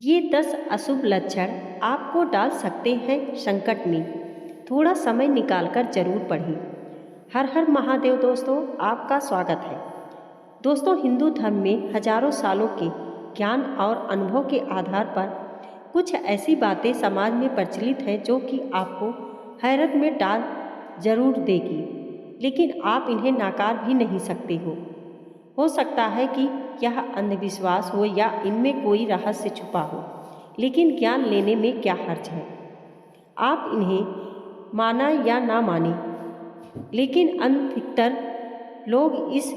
ये 10 अशुभ लक्षण आपको डाल सकते हैं संकट में। थोड़ा समय निकालकर जरूर पढ़ें। हर हर महादेव दोस्तों, आपका स्वागत है। दोस्तों, हिंदू धर्म में हजारों सालों के ज्ञान और अनुभव के आधार पर कुछ ऐसी बातें समाज में प्रचलित हैं जो कि आपको हैरत में डाल जरूर देगी, लेकिन आप इन्हें नाकार भी नहीं सकते हो सकता है कि यह अंधविश्वास हो या इनमें कोई रहस्य छुपा हो, लेकिन ज्ञान लेने में क्या हर्ज है। आप इन्हें माना या ना माने, लेकिन अधिकतर लोग इस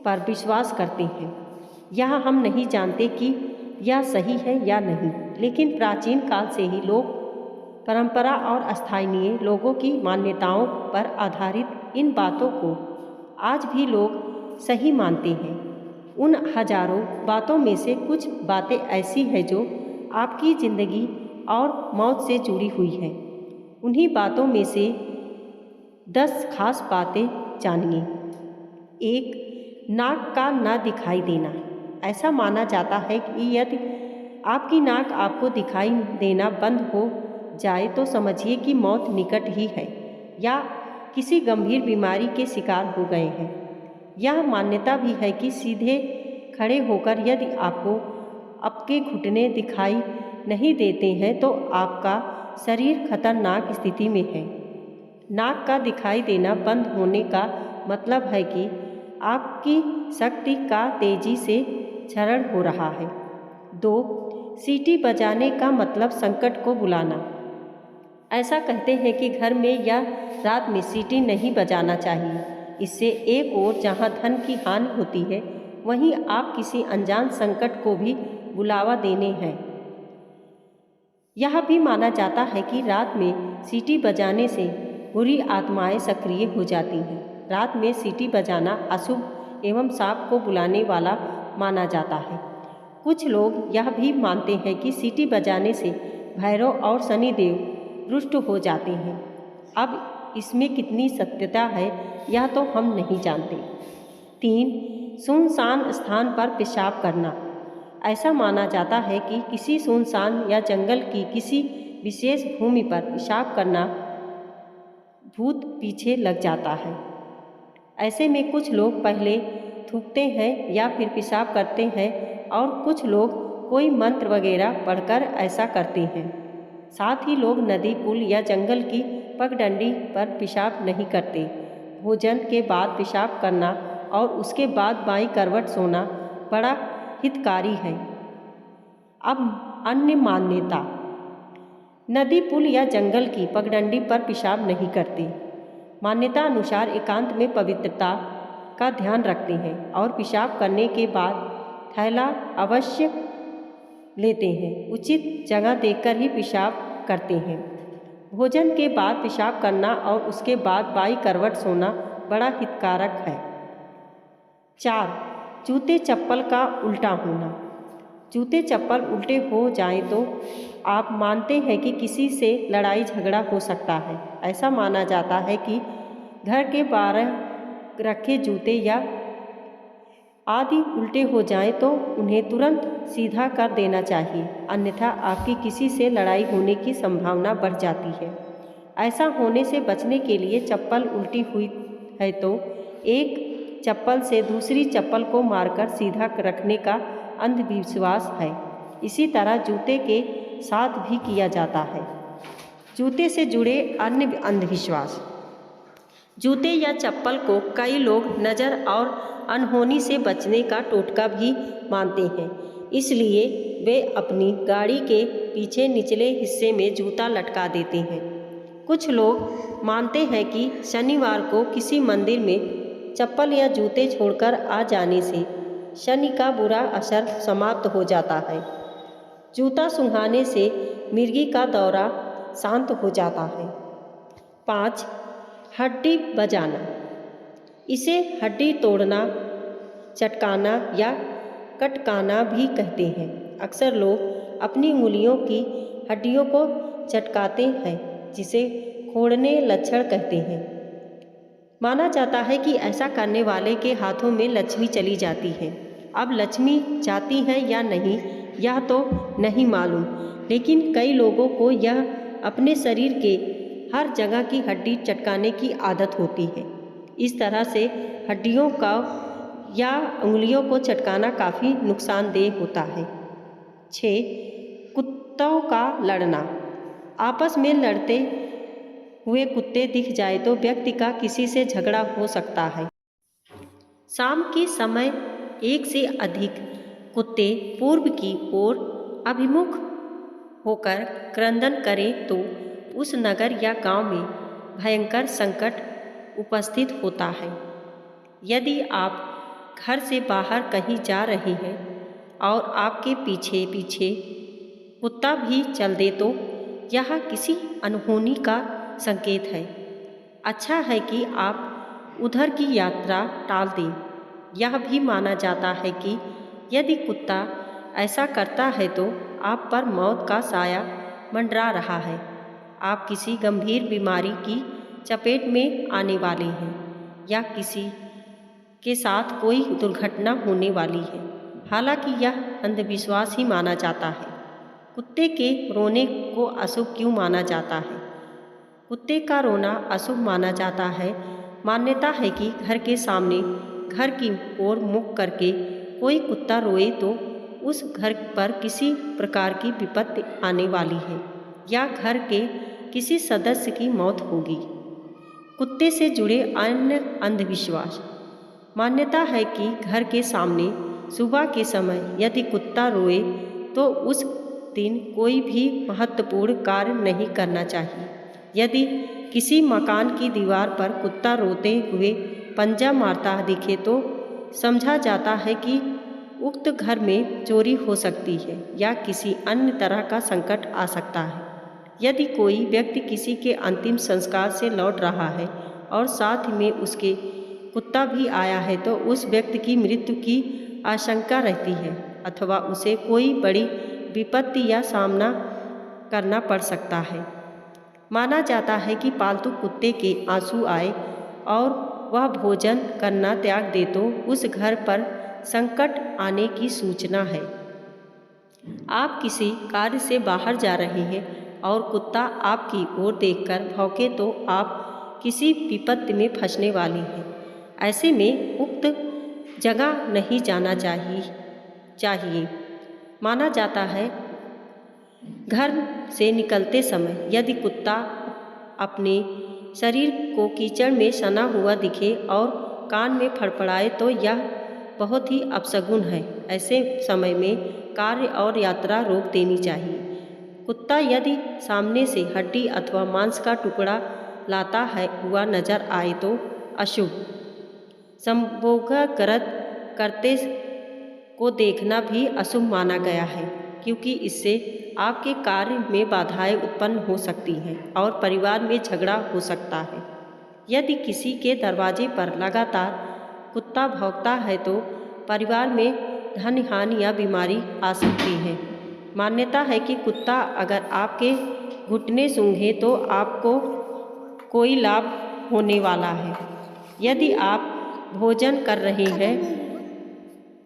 पर विश्वास करते हैं। यह हम नहीं जानते कि यह सही है या नहीं, लेकिन प्राचीन काल से ही लोग परंपरा और स्थानीय लोगों की मान्यताओं पर आधारित इन बातों को आज भी लोग सही मानते हैं। उन हजारों बातों में से कुछ बातें ऐसी हैं जो आपकी ज़िंदगी और मौत से जुड़ी हुई हैं। उन्हीं बातों में से 10 खास बातें जानिए। 1. नाक का ना दिखाई देना। ऐसा माना जाता है कि यदि आपकी नाक आपको दिखाई देना बंद हो जाए तो समझिए कि मौत निकट ही है या किसी गंभीर बीमारी के शिकार हो गए हैं। यह मान्यता भी है कि सीधे खड़े होकर यदि आपको आपके घुटने दिखाई नहीं देते हैं तो आपका शरीर खतरनाक स्थिति में है। नाक का दिखाई देना बंद होने का मतलब है कि आपकी शक्ति का तेजी से क्षरण हो रहा है। 2. सीटी बजाने का मतलब संकट को बुलाना। ऐसा कहते हैं कि घर में या रात में सीटी नहीं बजाना चाहिए। इससे एक ओर जहां धन की हानि होती है, वहीं आप किसी अनजान संकट को भी बुलावा देने हैं। यह भी माना जाता है कि रात में सीटी बजाने से बुरी आत्माएं सक्रिय हो जाती हैं। रात में सीटी बजाना अशुभ एवं सांप को बुलाने वाला माना जाता है। कुछ लोग यह भी मानते हैं कि सीटी बजाने से भैरव और शनिदेव रुष्ट हो जाते हैं। अब इसमें कितनी सत्यता है यह तो हम नहीं जानते। 3. सुनसान स्थान पर पेशाब करना। ऐसा माना जाता है कि किसी सुनसान या जंगल की किसी विशेष भूमि पर पेशाब करना भूत पीछे लग जाता है। ऐसे में कुछ लोग पहले थूकते हैं या फिर पेशाब करते हैं और कुछ लोग कोई मंत्र वगैरह पढ़कर ऐसा करते हैं। साथ ही लोग नदी, पुल या जंगल की पगडंडी पर पेशाब नहीं करते। भोजन के बाद पेशाब करना और उसके बाद बाईं करवट सोना बड़ा हितकारी है। अब अन्य मान्यता। नदी, पुल या जंगल की पगडंडी पर पेशाब नहीं करते। मान्यता अनुसार एकांत में पवित्रता का ध्यान रखते हैं और पेशाब करने के बाद थैला अवश्य लेते हैं। उचित जगह देखकर ही पेशाब करते हैं। भोजन के बाद पेशाब करना और उसके बाद बाईं करवट सोना बड़ा हितकारक है। 4. जूते चप्पल का उल्टा होना। जूते चप्पल उल्टे हो जाएं तो आप मानते हैं कि किसी से लड़ाई झगड़ा हो सकता है। ऐसा माना जाता है कि घर के बाहर रखे जूते या आदि उल्टे हो जाएं तो उन्हें तुरंत सीधा कर देना चाहिए, अन्यथा आपकी किसी से लड़ाई होने की संभावना बढ़ जाती है। ऐसा होने से बचने के लिए चप्पल उल्टी हुई है तो एक चप्पल से दूसरी चप्पल को मारकर सीधा रखने का अंधविश्वास है। इसी तरह जूते के साथ भी किया जाता है। जूते से जुड़े अन्य अंधविश्वास। जूते या चप्पल को कई लोग नज़र और अनहोनी से बचने का टोटका भी मानते हैं। इसलिए वे अपनी गाड़ी के पीछे निचले हिस्से में जूता लटका देते हैं। कुछ लोग मानते हैं कि शनिवार को किसी मंदिर में चप्पल या जूते छोड़कर आ जाने से शनि का बुरा असर समाप्त हो जाता है। जूता सूंघाने से मिर्गी का दौरा शांत हो जाता है। 5. हड्डी बजाना। इसे हड्डी तोड़ना, चटकाना या कटकाना भी कहते हैं। अक्सर लोग अपनी उंगलियों की हड्डियों को चटकाते हैं, जिसे खोड़ने लक्षण कहते हैं। माना जाता है कि ऐसा करने वाले के हाथों में लक्ष्मी चली जाती है। अब लक्ष्मी जाती है या नहीं, यह तो नहीं मालूम, लेकिन कई लोगों को यह अपने शरीर के हर जगह की हड्डी चटकाने की आदत होती है। इस तरह से हड्डियों का या उंगलियों को चटकाना काफ़ी नुकसानदेह होता है। 6. कुत्तों का लड़ना। आपस में लड़ते हुए कुत्ते दिख जाए तो व्यक्ति का किसी से झगड़ा हो सकता है। शाम के समय एक से अधिक कुत्ते पूर्व की ओर अभिमुख होकर क्रंदन करें तो उस नगर या गांव में भयंकर संकट उपस्थित होता है। यदि आप घर से बाहर कहीं जा रहे हैं और आपके पीछे पीछे कुत्ता भी चल दे तो यह किसी अनहोनी का संकेत है। अच्छा है कि आप उधर की यात्रा टाल दें। यह भी माना जाता है कि यदि कुत्ता ऐसा करता है तो आप पर मौत का साया मंडरा रहा है, आप किसी गंभीर बीमारी की चपेट में आने वाले हैं या किसी के साथ कोई दुर्घटना होने वाली है। हालांकि यह अंधविश्वास ही माना जाता है। कुत्ते के रोने को अशुभ क्यों माना जाता है? कुत्ते का रोना अशुभ माना जाता है। मान्यता है कि घर के सामने घर की ओर मुख करके कोई कुत्ता रोए तो उस घर पर किसी प्रकार की विपत्ति आने वाली है या घर के किसी सदस्य की मौत होगी। कुत्ते से जुड़े अन्य अंधविश्वास। मान्यता है कि घर के सामने सुबह के समय यदि कुत्ता रोए तो उस दिन कोई भी महत्वपूर्ण कार्य नहीं करना चाहिए। यदि किसी मकान की दीवार पर कुत्ता रोते हुए पंजा मारता दिखे तो समझा जाता है कि उक्त घर में चोरी हो सकती है या किसी अन्य तरह का संकट आ सकता है। यदि कोई व्यक्ति किसी के अंतिम संस्कार से लौट रहा है और साथ में उसके कुत्ता भी आया है तो उस व्यक्ति की मृत्यु की आशंका रहती है अथवा उसे कोई बड़ी विपत्ति या सामना करना पड़ सकता है। माना जाता है कि पालतू कुत्ते के आंसू आए और वह भोजन करना त्याग दे तो उस घर पर संकट आने की सूचना है। आप किसी कार्य से बाहर जा रहे हैं और कुत्ता आपकी ओर देखकर भौंके तो आप किसी विपत्ति में फंसने वाली हैं। ऐसे में उक्त जगह नहीं जाना चाहिए। माना जाता है घर से निकलते समय यदि कुत्ता अपने शरीर को कीचड़ में सना हुआ दिखे और कान में फड़फड़ाए तो यह बहुत ही अपशगुन है। ऐसे समय में कार्य और यात्रा रोक देनी चाहिए। कुत्ता यदि सामने से हड्डी अथवा मांस का टुकड़ा लाता है हुआ नजर आए तो अशुभ। संभोगकृत करते को देखना भी अशुभ माना गया है क्योंकि इससे आपके कार्य में बाधाएं उत्पन्न हो सकती हैं और परिवार में झगड़ा हो सकता है। यदि किसी के दरवाजे पर लगातार कुत्ता भौंकता है तो परिवार में धन हानि या बीमारी आ सकती है। मान्यता है कि कुत्ता अगर आपके घुटने सूंघे तो आपको कोई लाभ होने वाला है। यदि आप भोजन कर रहे हैं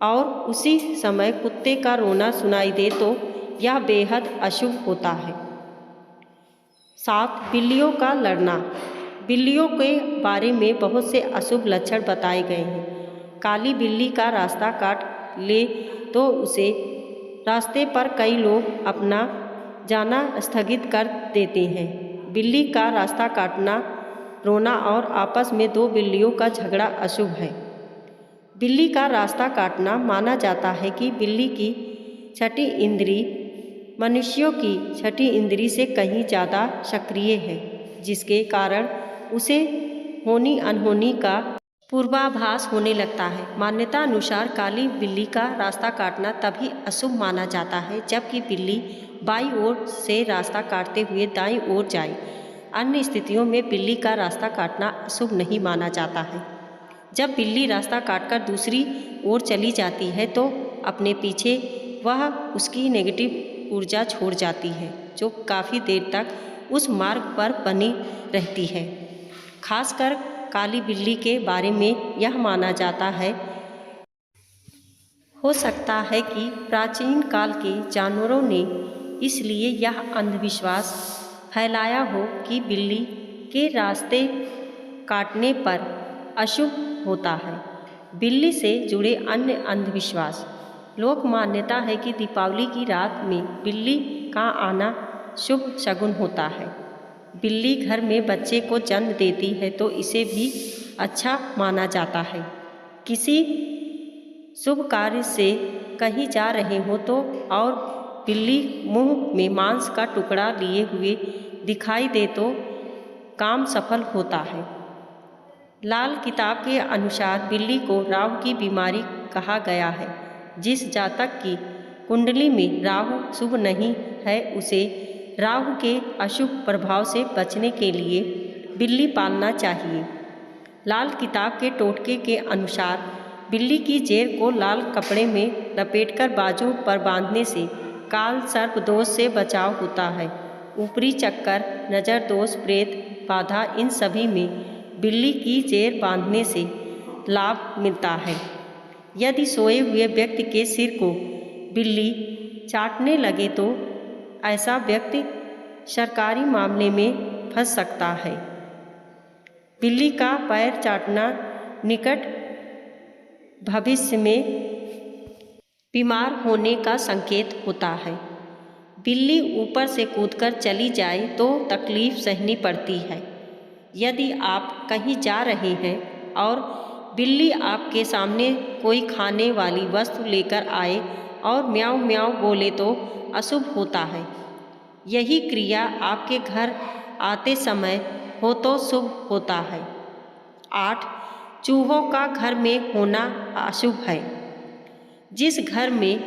और उसी समय कुत्ते का रोना सुनाई दे तो यह बेहद अशुभ होता है। 7. बिल्लियों का लड़ना। बिल्लियों के बारे में बहुत से अशुभ लक्षण बताए गए हैं। काली बिल्ली का रास्ता काट ले तो उसे रास्ते पर कई लोग अपना जाना स्थगित कर देते हैं। बिल्ली का रास्ता काटना, रोना और आपस में दो बिल्लियों का झगड़ा अशुभ है। बिल्ली का रास्ता काटना माना जाता है कि बिल्ली की छठी इंद्री मनुष्यों की छठी इंद्री से कहीं ज़्यादा सक्रिय है, जिसके कारण उसे होनी अनहोनी का पूर्वाभास होने लगता है। मान्यता अनुसार काली बिल्ली का रास्ता काटना तभी अशुभ माना जाता है जबकि बिल्ली बाईं ओर से रास्ता काटते हुए दाईं ओर जाए। अन्य स्थितियों में बिल्ली का रास्ता काटना अशुभ नहीं माना जाता है। जब बिल्ली रास्ता काटकर दूसरी ओर चली जाती है तो अपने पीछे वह उसकी नेगेटिव ऊर्जा छोड़ जाती है जो काफ़ी देर तक उस मार्ग पर बनी रहती है। खासकर काली बिल्ली के बारे में यह माना जाता है हो सकता है कि प्राचीन काल के जानवरों ने इसलिए यह अंधविश्वास फैलाया हो कि बिल्ली के रास्ते काटने पर अशुभ होता है। बिल्ली से जुड़े अन्य अंधविश्वास। लोक मान्यता है कि दीपावली की रात में बिल्ली का आना शुभ शगुन होता है। बिल्ली घर में बच्चे को जन्म देती है तो इसे भी अच्छा माना जाता है। किसी शुभ कार्य से कहीं जा रहे हो तो और बिल्ली मुंह में मांस का टुकड़ा लिए हुए दिखाई दे तो काम सफल होता है। लाल किताब के अनुसार बिल्ली को राहु की बीमारी कहा गया है। जिस जातक की कुंडली में राहु शुभ नहीं है उसे राहु के अशुभ प्रभाव से बचने के लिए बिल्ली पालना चाहिए। लाल किताब के टोटके के अनुसार बिल्ली की जेर को लाल कपड़े में लपेटकर बाजू पर बांधने से काल सर्प दोष से बचाव होता है। ऊपरी चक्कर, नज़र दोष, प्रेत बाधा, इन सभी में बिल्ली की जेर बांधने से लाभ मिलता है। यदि सोए हुए व्यक्ति के सिर को बिल्ली चाटने लगे तो ऐसा व्यक्ति सरकारी मामले में फंस सकता है। बिल्ली का पैर चाटना निकट भविष्य में बीमार होने का संकेत होता है। बिल्ली ऊपर से कूदकर चली जाए तो तकलीफ सहनी पड़ती है। यदि आप कहीं जा रहे हैं और बिल्ली आपके सामने कोई खाने वाली वस्तु लेकर आए और म्याऊं म्याऊं बोले तो अशुभ होता है। यही क्रिया आपके घर आते समय हो तो शुभ होता है। 8. चूहों का घर में होना अशुभ है। जिस घर में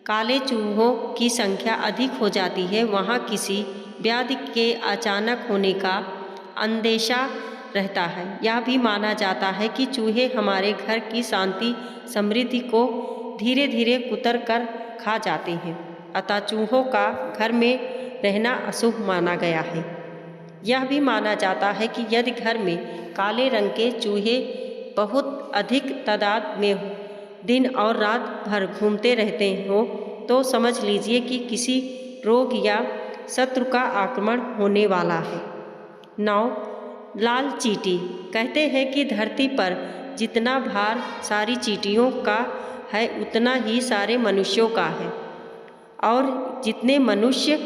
काले चूहों की संख्या अधिक हो जाती है वहाँ किसी व्याधि के अचानक होने का अंदेशा रहता है। यह भी माना जाता है कि चूहे हमारे घर की शांति समृद्धि को धीरे धीरे कुतर कर खा जाते हैं, अतः चूहों का घर में रहना अशुभ माना गया है। यह भी माना जाता है कि यदि घर में काले रंग के चूहे बहुत अधिक तादाद में दिन और रात भर घूमते रहते हो तो समझ लीजिए कि किसी रोग या शत्रु का आक्रमण होने वाला है। 9. लाल चींटी। कहते हैं कि धरती पर जितना भार सारी चींटियों का है उतना ही सारे मनुष्यों का है, और जितने मनुष्य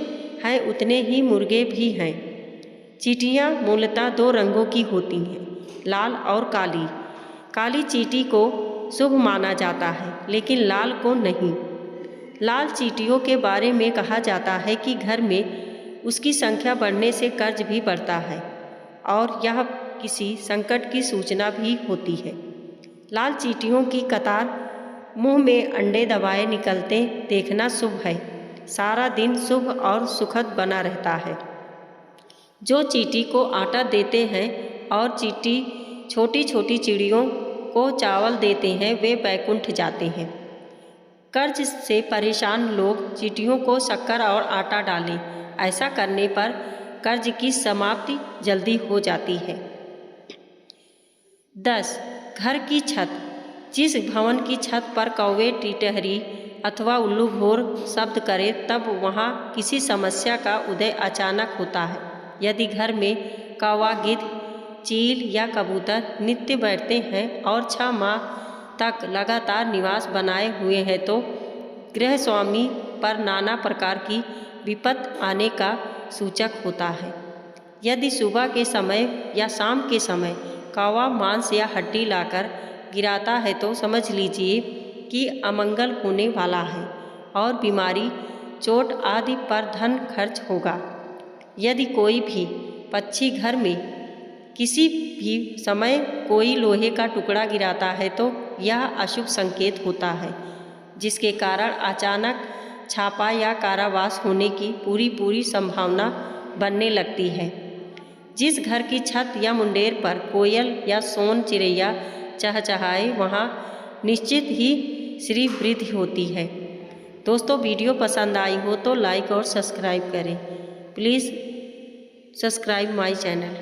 हैं उतने ही मुर्गे भी हैं। चींटियाँ मूलतः 2 रंगों की होती हैं, लाल और काली। काली चींटी को शुभ माना जाता है लेकिन लाल को नहीं। लाल चींटियों के बारे में कहा जाता है कि घर में उसकी संख्या बढ़ने से कर्ज भी बढ़ता है और यह किसी संकट की सूचना भी होती है। लाल चींटियों की कतार मुंह में अंडे दबाए निकलते देखना शुभ है। सारा दिन शुभ और सुखद बना रहता है। जो चींटी को आटा देते हैं और चींटी छोटी छोटी चिड़ियों को चावल देते हैं वे बैकुंठ जाते हैं। कर्ज से परेशान लोग चींटियों को शक्कर और आटा डालें। ऐसा करने पर कर्ज की समाप्ति जल्दी हो जाती है। 10. घर की छत। जिस भवन की छत पर कौवे, टिटहरी अथवा उल्लू भोर शब्द करे तब वहाँ किसी समस्या का उदय अचानक होता है। यदि घर में कौवा, गिद्ध, चील या कबूतर नित्य बैठते हैं और 6 माह तक लगातार निवास बनाए हुए हैं तो गृह स्वामी पर नाना प्रकार की विपत्ति आने का सूचक होता है। यदि सुबह के समय या शाम के समय कौवा मांस या हड्डी लाकर गिराता है तो समझ लीजिए कि अमंगल होने वाला है और बीमारी, चोट आदि पर धन खर्च होगा। यदि कोई भी पक्षी घर में किसी भी समय कोई लोहे का टुकड़ा गिराता है तो यह अशुभ संकेत होता है, जिसके कारण अचानक छापा या कारावास होने की पूरी संभावना बनने लगती है। जिस घर की छत या मुंडेर पर कोयल या सोन चिड़ैया चहचहाए वहाँ निश्चित ही श्री वृद्धि होती है। दोस्तों, वीडियो पसंद आई हो तो लाइक और सब्सक्राइब करें। Please subscribe my channel.